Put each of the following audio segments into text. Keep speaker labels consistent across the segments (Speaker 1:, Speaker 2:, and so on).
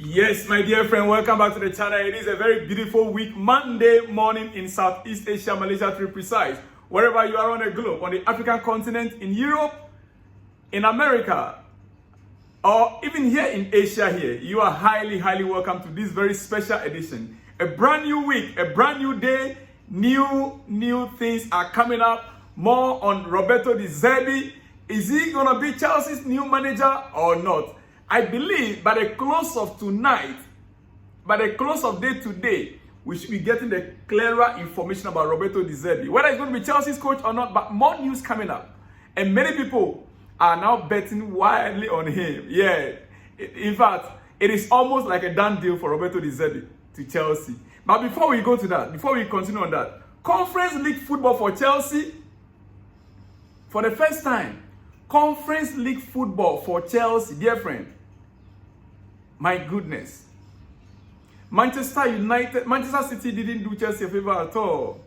Speaker 1: Yes, my dear friend, welcome back to the channel. It is a very beautiful week, Monday morning in Southeast Asia, Malaysia to be precise. Wherever you are on the globe, on the African continent, in Europe, in America, or even here in Asia here, you are highly welcome to this very special edition. A brand new week, a brand new day, new things are coming up. More on Roberto Zerbi. Is he going to be Chelsea's new manager or not? I believe by the close of tonight, by the close of day today, we should be getting the clearer information about Roberto Zerbi. Whether he's going to be Chelsea's coach or not, but more news coming up. And many people are now betting wildly on him. Yeah, in fact, it is almost like a done deal for Roberto Zerbi to Chelsea. But before we go to that, before we continue on that, Conference League football for Chelsea, for the first time, Conference League football for Chelsea, dear friend. My goodness. Manchester City didn't do Chelsea a favor at all.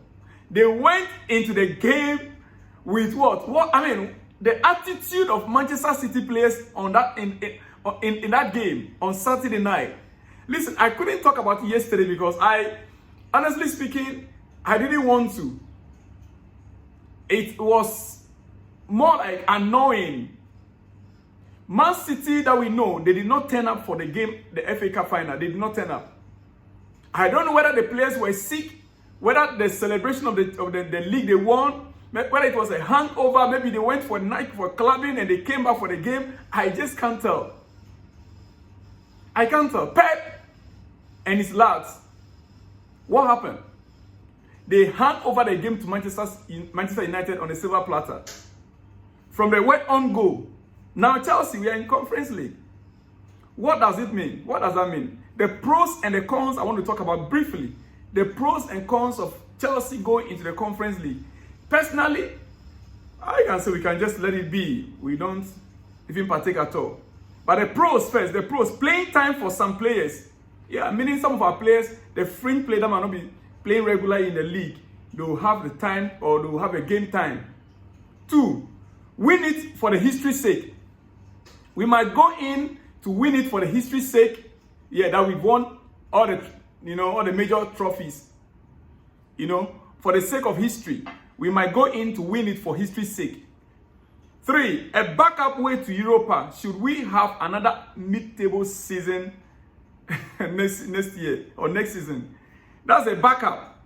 Speaker 1: They went into the game with the attitude of Manchester City players on that in that game on Saturday night. Listen, I couldn't talk about it yesterday because honestly speaking, I didn't want to. It was more like annoying. Man City that we know, they did not turn up for the game, the FA Cup final. They did not turn up. I don't know whether the players were sick, whether the celebration of the league they won, whether it was a hangover, maybe they went for a night for clubbing and they came back for the game. I just can't tell. I can't tell. Pep and his lads, what happened? They hand over the game to Manchester United on a silver platter. From the word on goal. Now Chelsea, we are in Conference League. What does it mean? What does that mean? The pros and the cons I want to talk about briefly. The pros and cons of Chelsea going into the Conference League. Personally, I can say we can just let it be. We don't even partake at all. But the pros first, the pros. Playing time for some players. Yeah, meaning some of our players, the fringe players that might not be playing regularly in the league, they will have the time or they will have a game time. 2, win it for the history's sake. We might go in to win it for the history's sake. Yeah, that we've won all the major trophies. For the sake of history, we might go in to win it for history's sake. 3, a backup way to Europa. Should we have another mid-table season next year or next season? That's a backup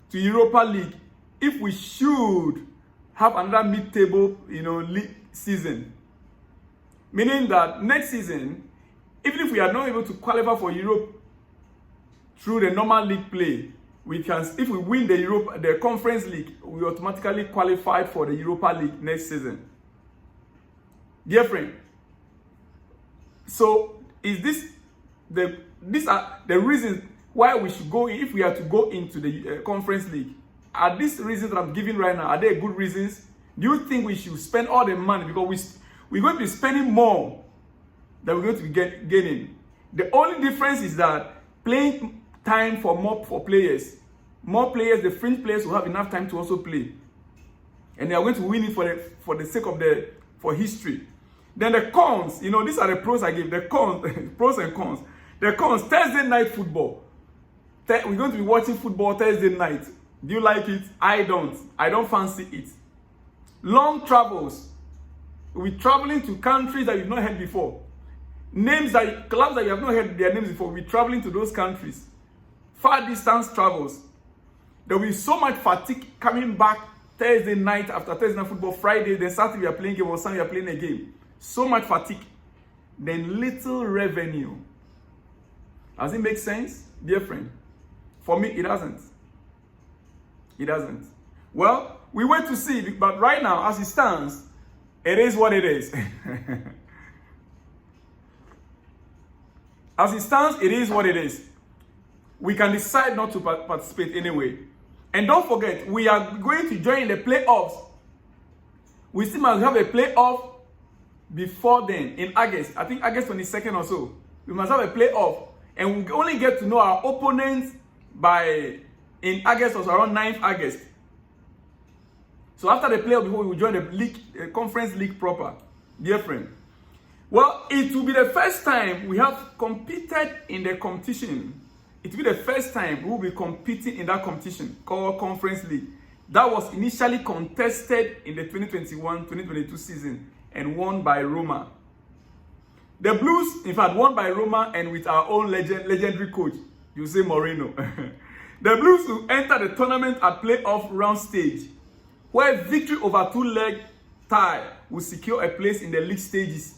Speaker 1: to Europa League. If we should have another mid-table, league season. Meaning that next season, even if we are not able to qualify for Europe through the normal league play, we can, if we win the Conference League, we automatically qualify for the Europa League next season. Dear friend, so these are the reasons why we should go in, if we are to go into the Conference League. Are these reasons that I'm giving right now, are they good reasons? Do you think we should spend all the money? Because we're going to be spending more than we're going to be gaining. The only difference is that playing time for players. More players, the fringe players will have enough time to also play. And they are going to win it for the sake of for history. Then the cons, these are the pros I give. The cons, pros and cons. The cons, Thursday night football. We're going to be watching football Thursday night. Do you like it? I don't. I don't fancy it. Long travels. We'll be traveling to countries that you've not heard before. Clubs that you have not heard their names before. We'll be traveling to those countries. Far distance travels. There will be so much fatigue coming back Thursday night after Thursday night football. Friday, then Saturday we are playing a game or Sunday we are playing a game. So much fatigue. Then little revenue. Does it make sense, dear friend? For me, it doesn't. It doesn't. Well, we wait to see, but right now, as it stands, it is what it is. As it stands, it is what it is. We can decide not to participate anyway. And don't forget, we are going to join the playoffs. We still must have a playoff before then, in August. I think August 22nd or so. We must have a playoff. And we only get to know our opponents in August or so, around 9th August. So after the playoff, before we will join the league, Conference League proper. Dear friend, Well, it will be the first time we have competed in the competition. It will be the first time we will be competing in that competition called Conference League. That was initially contested in the 2021-2022 season and won by Roma. The Blues, in fact, won by Roma and with our own legendary coach, Jose Mourinho. The Blues will enter the tournament at playoff round stage, where victory over two-leg tie will secure a place in the league stages.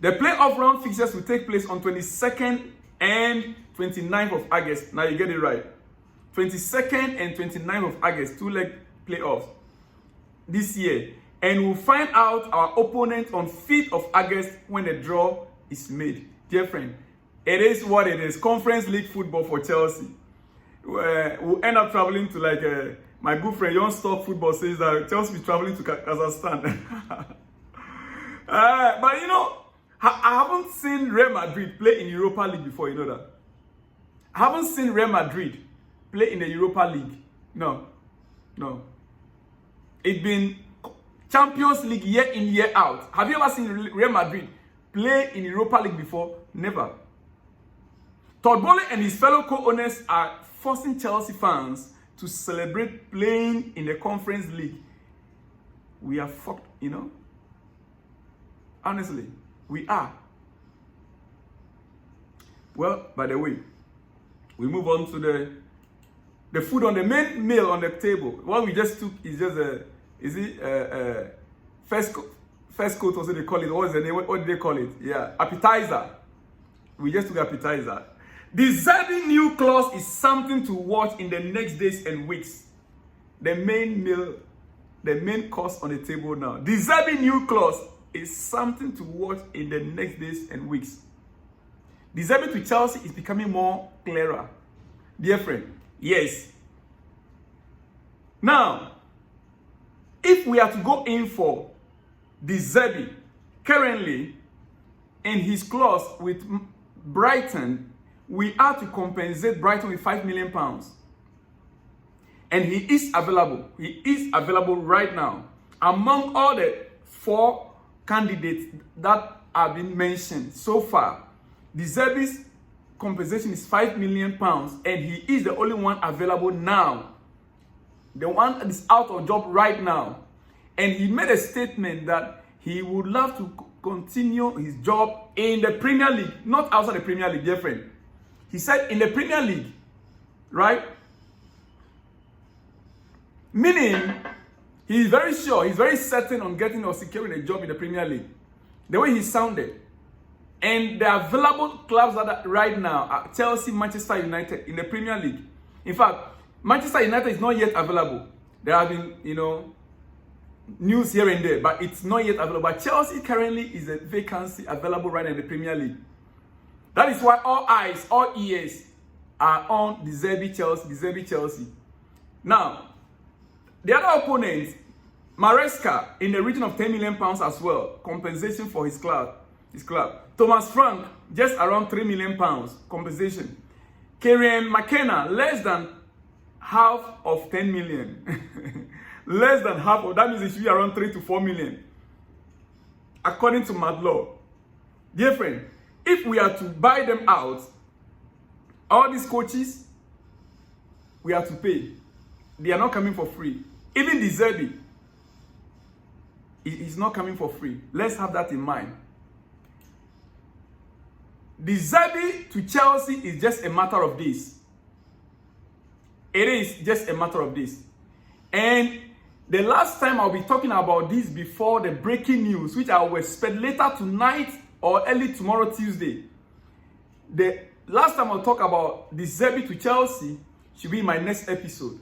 Speaker 1: The playoff round fixtures will take place on 22nd and 29th of August. Now you get it right. 22nd and 29th of August, two-leg playoffs this year. And we'll find out our opponent on 5th of August when the draw is made. Dear friend, it is what it is. Conference League football for Chelsea. We'll end up traveling to my good friend Young Stock Football says that Chelsea will be traveling to Kazakhstan. But you know, I haven't seen Real Madrid play in Europa League before, you know that. I haven't seen Real Madrid play in the Europa League. No. It's been Champions League year in, year out. Have you ever seen Real Madrid play in Europa League before? Never. Todd Boehly and his fellow co-owners are forcing Chelsea fans to celebrate playing in the Conference League. We are fucked, you know? Honestly, we are. Well, by the way, we move on to the food on the main meal on the table. What we just took is just first coat, also they call it. What is the name? What do they call it? Yeah, appetizer. We just took appetizer. The Zerbi new clause is something to watch in the next days and weeks. The main meal, the main course on the table now. The Zerbi new clause is something to watch in the next days and weeks. The Zerbi to Chelsea is becoming more clearer. Dear friend, yes. Now, if we are to go in for the Zerbi currently in his clause with Brighton, we are to compensate Brighton with £5 million. And he is available. He is available right now. Among all the 4 candidates that have been mentioned so far, the Zerbi's compensation is £5 million, and he is the only one available now. The one that is out of job right now. And he made a statement that he would love to continue his job in the Premier League, not outside the Premier League, dear friend. He said in the Premier League, right? Meaning, he's very sure, he's very certain on getting or securing a job in the Premier League. The way he sounded. And the available clubs that are right now are Chelsea, Manchester United in the Premier League. In fact, Manchester United is not yet available. There have been, news here and there, but it's not yet available. But Chelsea currently is a vacancy available right now in the Premier League. That is why all eyes, all ears are on the Zerbi Chelsea. Now, the other opponent, Maresca, in the region of £10 million as well, compensation for his club. Thomas Frank, just around £3 million compensation. Kieran McKenna, less than half of 10 million. Less than half of that means it should be around 3 to 4 million. According to Madlaw. Dear friend, if we are to buy them out, all these coaches, we have to pay. They are not coming for free. Even the Zerbi is not coming for free. Let's have that in mind. The Zerbi to Chelsea is just a matter of this. It is just a matter of this. And the last time I'll be talking about this before the breaking news, which I will expect later tonight or early tomorrow, Tuesday. The last time I'll talk about the Zerbi to Chelsea should be in my next episode.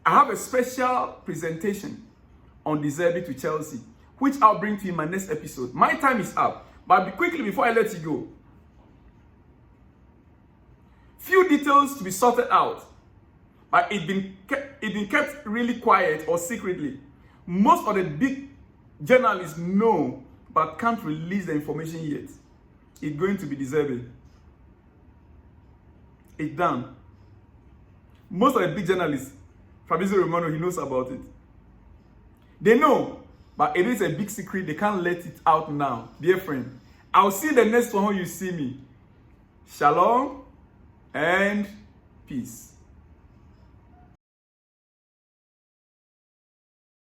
Speaker 1: I have a special presentation on the Zerbi to Chelsea, which I'll bring to you in my next episode. My time is up. But quickly, before I let you go, few details to be sorted out. But it's been kept really quiet or secretly. Most of the big journalists know, but can't release the information yet. It's going to be the Zerbi. It's done. Most of the big journalists, Fabrizio Romano, he knows about it. They know, but it is a big secret. They can't let it out now. Dear friend, I'll see the next one when you see me. Shalom and peace.